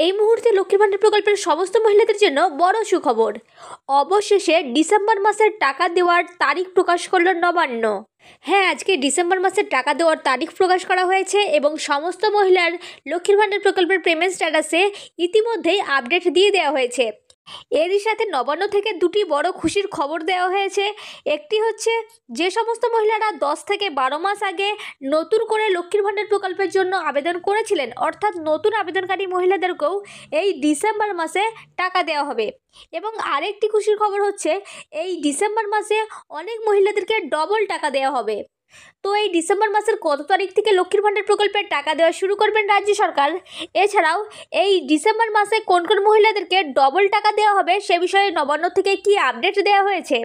এই মুহূর্তে লক্ষ্মীর ভান্ডার প্রকল্পের সমস্ত মহিলাদের জন্য বড় সুখবর। অবশেষে ডিসেম্বর মাসের টাকা দেওয়ার তারিখ প্রকাশ করল নবান্ন। হ্যাঁ, আজকে ডিসেম্বর মাসের টাকা দেওয়ার তারিখ প্রকাশ করা হয়েছে এবং সমস্ত মহিলার লক্ষ্মীর ভান্ডার প্রকল্পের পেমেন্ট স্ট্যাটাসে ইতিমধ্যেই আপডেট দিয়ে দেওয়া হয়েছে। এরই সাথে নবান্ন থেকে দুটি বড় খুশির খবর দেওয়া হয়েছে। একটি হচ্ছে, যে সমস্ত মহিলারা 10 থেকে 12 মাস আগে নতুন করে লক্ষ্মীর ভান্ডার প্রকল্পের জন্য আবেদন করেছিলেন, অর্থাৎ নতুন আবেদনকারী মহিলাদেরকেও এই ডিসেম্বর মাসে টাকা দেওয়া হবে। এবং আরেকটি খুশির খবর হচ্ছে, এই ডিসেম্বর মাসে অনেক মহিলাদেরকে ডবল টাকা দেওয়া হবে। তো এই ডিসেম্বর মাসের কত তারিখ থেকে লক্ষ্মীর ভান্ডার প্রকল্পের টাকা দেওয়া শুরু করবেন রাজ্য সরকার, এছাড়াও এই ডিসেম্বর মাসে কোন কোন মহিলাদেরকে ডবল টাকা দেওয়া হবে সে বিষয়ে নবান্ন থেকে কি আপডেট দেওয়া হয়েছে,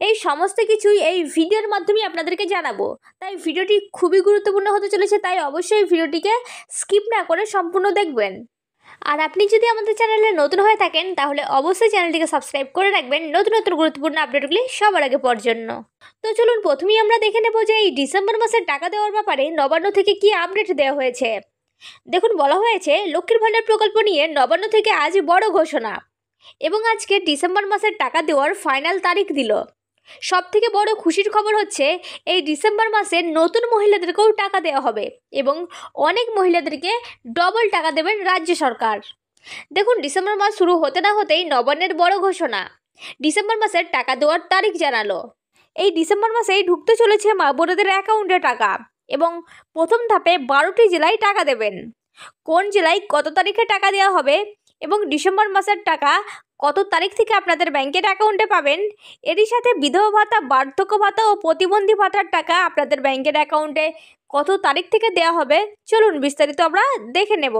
এই সমস্ত কিছুই এই ভিডিওর মাধ্যমে আপনাদেরকে জানাবো। তাই ভিডিওটি খুবই গুরুত্বপূর্ণ হতে চলেছে, তাই অবশ্যই ভিডিওটিকে স্কিপ না করে সম্পূর্ণ দেখবেন। আর আপনি যদি আমাদের চ্যানেলে নতুন হয়ে থাকেন তাহলে অবশ্যই চ্যানেলটিকে সাবস্ক্রাইব করে রাখবেন নতুন নতুন গুরুত্বপূর্ণ আপডেটগুলি সবার আগে পাওয়ার জন্য। তো চলুন প্রথমেই আমরা দেখে নেব যে এই ডিসেম্বর মাসের টাকা দেওয়ার ব্যাপারে নবান্ন থেকে কি আপডেট দেওয়া হয়েছে। দেখুন, বলা হয়েছে লক্ষ্মীর ভান্ডার প্রকল্প নিয়ে নবান্ন থেকে আজ বড় ঘোষণা এবং আজকে ডিসেম্বর মাসের টাকা দেওয়ার ফাইনাল তারিখ দিল। সবথেকে বড় খুশির খবর হচ্ছে, এই ডিসেম্বর মাসে নতুন মহিলাদেরকেও টাকা দেওয়া হবে এবং অনেক মহিলাদেরকে ডবল টাকা দেবেন রাজ্য সরকার। দেখুন, ডিসেম্বর মাস শুরু হতে না হতেই নবান্নের বড় ঘোষণা, ডিসেম্বর মাসের টাকা দেওয়ার তারিখ জানালো। এই ডিসেম্বর মাসেই ঢুকতে চলেছে মা বোনেদের অ্যাকাউন্টে টাকা এবং প্রথম ধাপে 12টি জেলায় টাকা দেবেন। কোন জেলায় কত তারিখে টাকা দেওয়া হবে এবং ডিসেম্বর মাসের টাকা কত তারিখ থেকে আপনাদের ব্যাংকের অ্যাকাউন্টে পাবেন, এরই সাথে বিধবা ভাতা, বার্ধক্য ভাতা ও প্রতিবন্ধী ভাতার টাকা আপনাদের ব্যাংকের অ্যাকাউন্টে কত তারিখ থেকে দেওয়া হবে, চলুন বিস্তারিত আমরা দেখে নেব।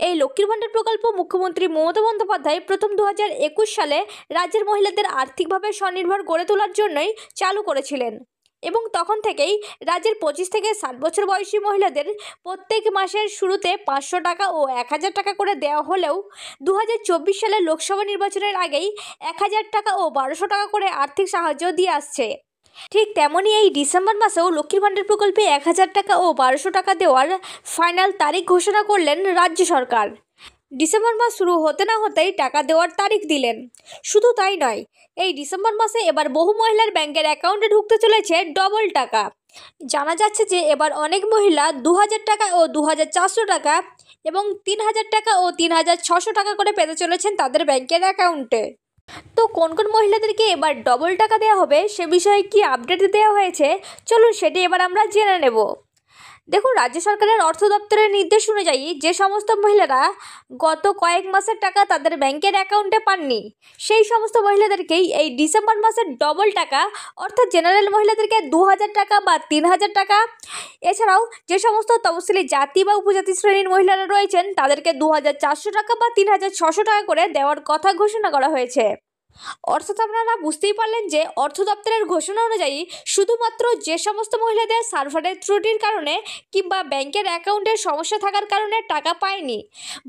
এই লক্ষ্মীর ভান্ডার প্রকল্প মুখ্যমন্ত্রী মমতা বন্দ্যোপাধ্যায় প্রথম 2021 সালে রাজ্যের মহিলাদের আর্থিকভাবে স্বনির্ভর গড়ে তোলার জন্যই চালু করেছিলেন এবং তখন থেকেই রাজ্যের 25 থেকে 60 বছর বয়সী মহিলাদের প্রত্যেক মাসের শুরুতে 500 টাকা ও 1000 টাকা করে দেওয়া হলেও 2024 সালে লোকসভা নির্বাচনের আগেই 1000 টাকা ও 1200 টাকা করে আর্থিক সাহায্য দিয়ে আসছে। ঠিক তেমনই এই ডিসেম্বর মাসেও লক্ষ্মীর ভান্ডার প্রকল্পে 1000 টাকা ও 1200 টাকা দেওয়ার ফাইনাল তারিখ ঘোষণা করলেন রাজ্য সরকার। ডিসেম্বর মাস শুরু হতে না হতেই টাকা দেওয়ার তারিখ দিলেন। শুধু তাই নয়, এই ডিসেম্বর মাসে এবার বহু মহিলার ব্যাংকের অ্যাকাউন্টে ঢুকতে চলেছে ডবল টাকা। জানা যাচ্ছে যে এবার অনেক মহিলা 2000 টাকা ও 2400 টাকা এবং 3000 টাকা ও 3600 টাকা করে পেতে চলেছেন তাদের ব্যাংকের অ্যাকাউন্টে। তো কোন কোন মহিলাদেরকে এবার ডবল টাকা দেওয়া হবে সে বিষয়ে কি আপডেট দেওয়া হয়েছে, চলুন সেটি এবার আমরা জেনে নেব। দেখুন, রাজ্য সরকারের অর্থ দপ্তরের নির্দেশ অনুযায়ী যে সমস্ত মহিলারা গত কয়েক মাসের টাকা তাদের ব্যাংকের অ্যাকাউন্টে পাননি, সেই সমস্ত মহিলাদেরকেই এই ডিসেম্বর মাসের ডবল টাকা, অর্থাৎ জেনারেল মহিলাদেরকে 2000 টাকা বা 3000 টাকা, এছাড়াও যে সমস্ত তফসিলি জাতি বা উপজাতি শ্রেণীর মহিলারা রয়েছেন তাদেরকে 2400 টাকা বা 3600 টাকা করে দেওয়ার কথা ঘোষণা করা হয়েছে। অর্থাৎ আপনারা বুঝতেই পারলেন যে অর্থ দপ্তরের ঘোষণা অনুযায়ী শুধুমাত্র যে সমস্ত মহিলাদের সার্ভারের ত্রুটির কারণে কিংবা ব্যাংকের অ্যাকাউন্টের সমস্যা থাকার কারণে টাকা পায়নি,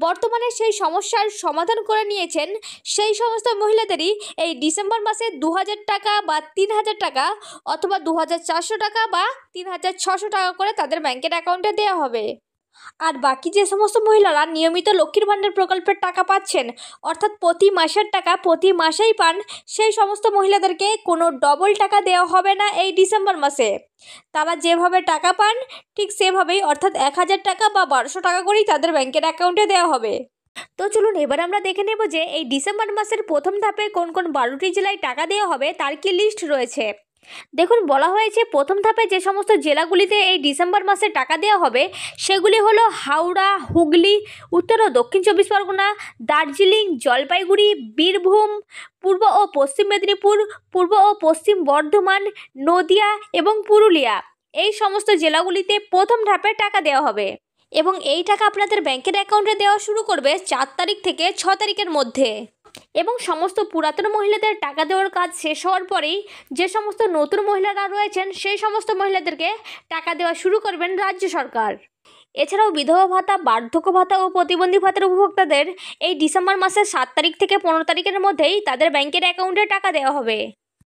বর্তমানে সেই সমস্যার সমাধান করে নিয়েছেন, সেই সমস্ত মহিলাদেরই এই ডিসেম্বর মাসে 2000 টাকা বা 3000 টাকা অথবা 2400 টাকা বা 3600 টাকা করে তাদের ব্যাংকের অ্যাকাউন্টে দেওয়া হবে। আর বাকি যে সমস্ত মহিলারা নিয়মিত লক্ষ্মীর ভান্ডার প্রকল্পের টাকা পাচ্ছেন, অর্থাৎ প্রতি মাসের টাকা প্রতি মাসেই পান, সেই সমস্ত মহিলাদেরকে কোনো ডবল টাকা দেওয়া হবে না এই ডিসেম্বর মাসে। তারা যেভাবে টাকা পান ঠিক সেভাবেই, অর্থাৎ 1000 টাকা বা 1200 টাকা করেই তাদের ব্যাংকের অ্যাকাউন্টে দেওয়া হবে। তো চলুন এবার আমরা দেখে নেব যে এই ডিসেম্বর মাসের প্রথম ধাপে কোন কোন 12টি জেলায় টাকা দেওয়া হবে তার কি লিস্ট রয়েছে। দেখুন, বলা হয়েছে প্রথম ধাপে যে সমস্ত জেলাগুলিতে এই ডিসেম্বর মাসে টাকা দেওয়া হবে সেগুলি হলো হাওড়া, হুগলি, উত্তর ও দক্ষিণ 24 পরগনা, দার্জিলিং, জলপাইগুড়ি, বীরভূম, পূর্ব ও পশ্চিম মেদিনীপুর, পূর্ব ও পশ্চিম বর্ধমান, নদিয়া এবং পুরুলিয়া। এই সমস্ত জেলাগুলিতে প্রথম ধাপে টাকা দেওয়া হবে এবং এই টাকা আপনাদের ব্যাংকের অ্যাকাউন্টে দেওয়া শুরু করবে 4 তারিখ থেকে 6 তারিখের মধ্যে। এবং সমস্ত পুরাতন মহিলাদের টাকা দেওয়ার কাজ শেষ হওয়ার পরেই যে সমস্ত নতুন মহিলারা রয়েছেন সেই সমস্ত মহিলাদেরকে টাকা দেওয়া শুরু করবেন রাজ্য সরকার। এছাড়াও বিধবা ভাতা, বার্ধক্য ভাতা ও প্রতিবন্ধী ভাতার উপভোক্তাদের এই ডিসেম্বর মাসের 7 তারিখ থেকে 15 তারিখের মধ্যেই তাদের ব্যাংকের অ্যাকাউন্টে টাকা দেওয়া হবে।